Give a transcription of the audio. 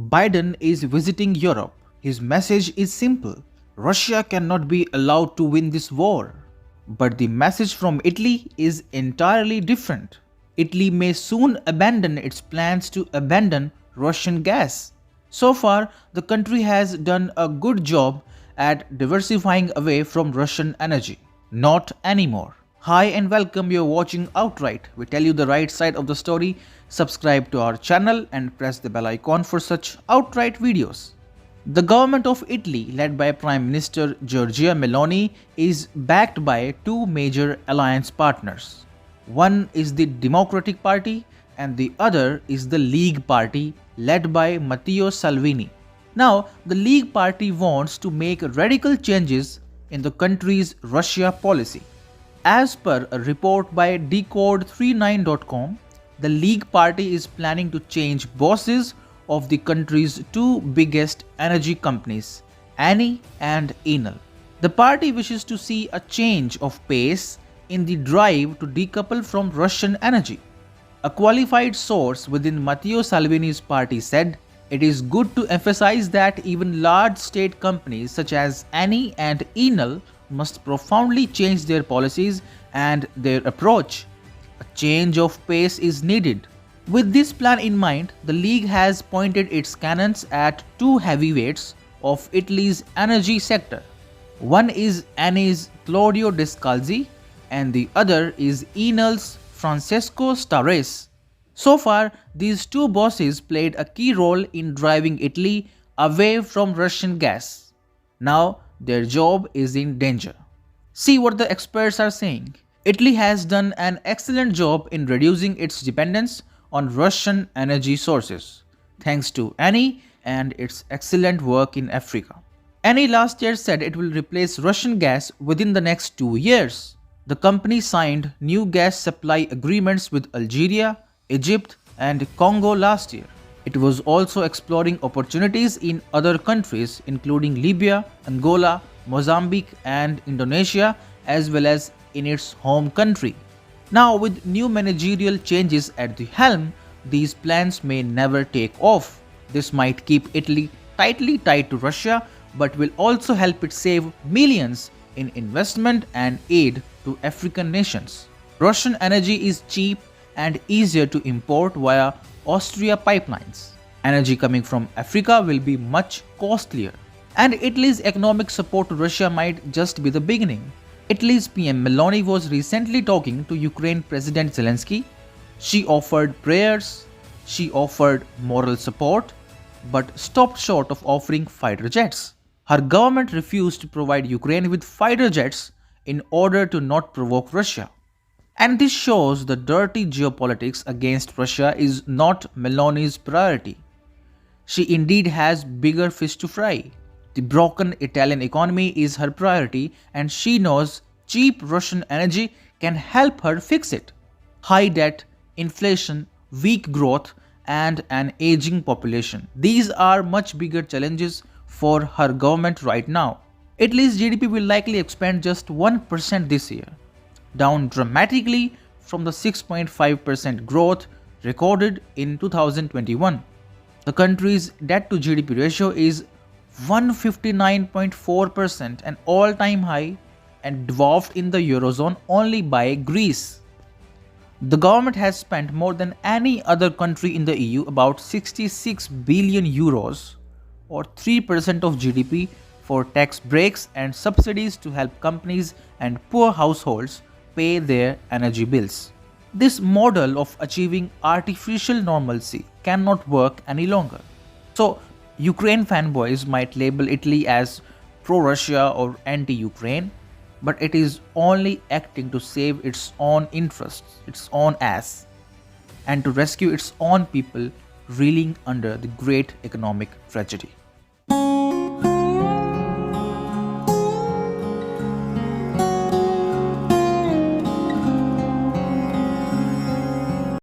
Biden is visiting Europe. His message is simple: Russia cannot be allowed to win this war. But the message from Italy is entirely different. Italy may soon abandon its plans to abandon Russian gas. So far, the country has done a good job at diversifying away from Russian energy. Not anymore. Hi and welcome, you're watching Outright. We tell you the right side of the story. Subscribe to our channel and press the bell icon for such outright videos. The government of Italy, led by Prime Minister Giorgia Meloni, is backed by two major alliance partners. One is the Democratic Party and the other is the League Party, led by Matteo Salvini. Now, the League Party wants to make radical changes in the country's Russia policy. As per a report by decode39.com, the League Party is planning to change bosses of the country's two biggest energy companies, Eni and Enel. The party wishes to see a change of pace in the drive to decouple from Russian energy. A qualified source within Matteo Salvini's party said, "It is good to emphasize that even large state companies such as Eni and Enel must profoundly change their policies and their approach. A change of pace is needed." With this plan in mind, the League has pointed its cannons at two heavyweights of Italy's energy sector. One is Eni's Claudio Descalzi and the other is Enel's Francesco Starres. So far, these two bosses played a key role in driving Italy away from Russian gas. Now, their job is in danger. See what the experts are saying. Italy has done an excellent job in reducing its dependence on Russian energy sources, thanks to Eni and its excellent work in Africa. Eni last year said it will replace Russian gas within the next 2 years. The company signed new gas supply agreements with Algeria, Egypt, and Congo last year. It was also exploring opportunities in other countries including Libya, Angola, Mozambique, and Indonesia, as well as in its home country. Now, with new managerial changes at the helm, these plans may never take off. This might keep Italy tightly tied to Russia, but will also help it save millions in investment and aid to African nations. Russian energy is cheap and easier to import via Austria pipelines. Energy coming from Africa will be much costlier. And Italy's economic support to Russia might just be the beginning. Italy's PM Meloni was recently talking to Ukraine President Zelensky. She offered prayers, she offered moral support, but stopped short of offering fighter jets. Her government refused to provide Ukraine with fighter jets in order to not provoke Russia. And this shows the dirty geopolitics against Russia is not Meloni's priority. She indeed has bigger fish to fry. The broken Italian economy is her priority, and she knows cheap Russian energy can help her fix it. High debt, inflation, weak growth, and an aging population. These are much bigger challenges for her government right now. Italy's GDP will likely expand just 1% this year, down dramatically from the 6.5% growth recorded in 2021. The country's debt to GDP ratio is 159.4%, an all-time high, and dwarfed in the Eurozone only by Greece. The government has spent more than any other country in the EU, about 66 billion euros or 3% of GDP, for tax breaks and subsidies to help companies and poor households pay their energy bills. This model of achieving artificial normalcy cannot work any longer. So, Ukraine fanboys might label Italy as pro-Russia or anti-Ukraine, but it is only acting to save its own interests, its own ass, and to rescue its own people reeling under the great economic tragedy.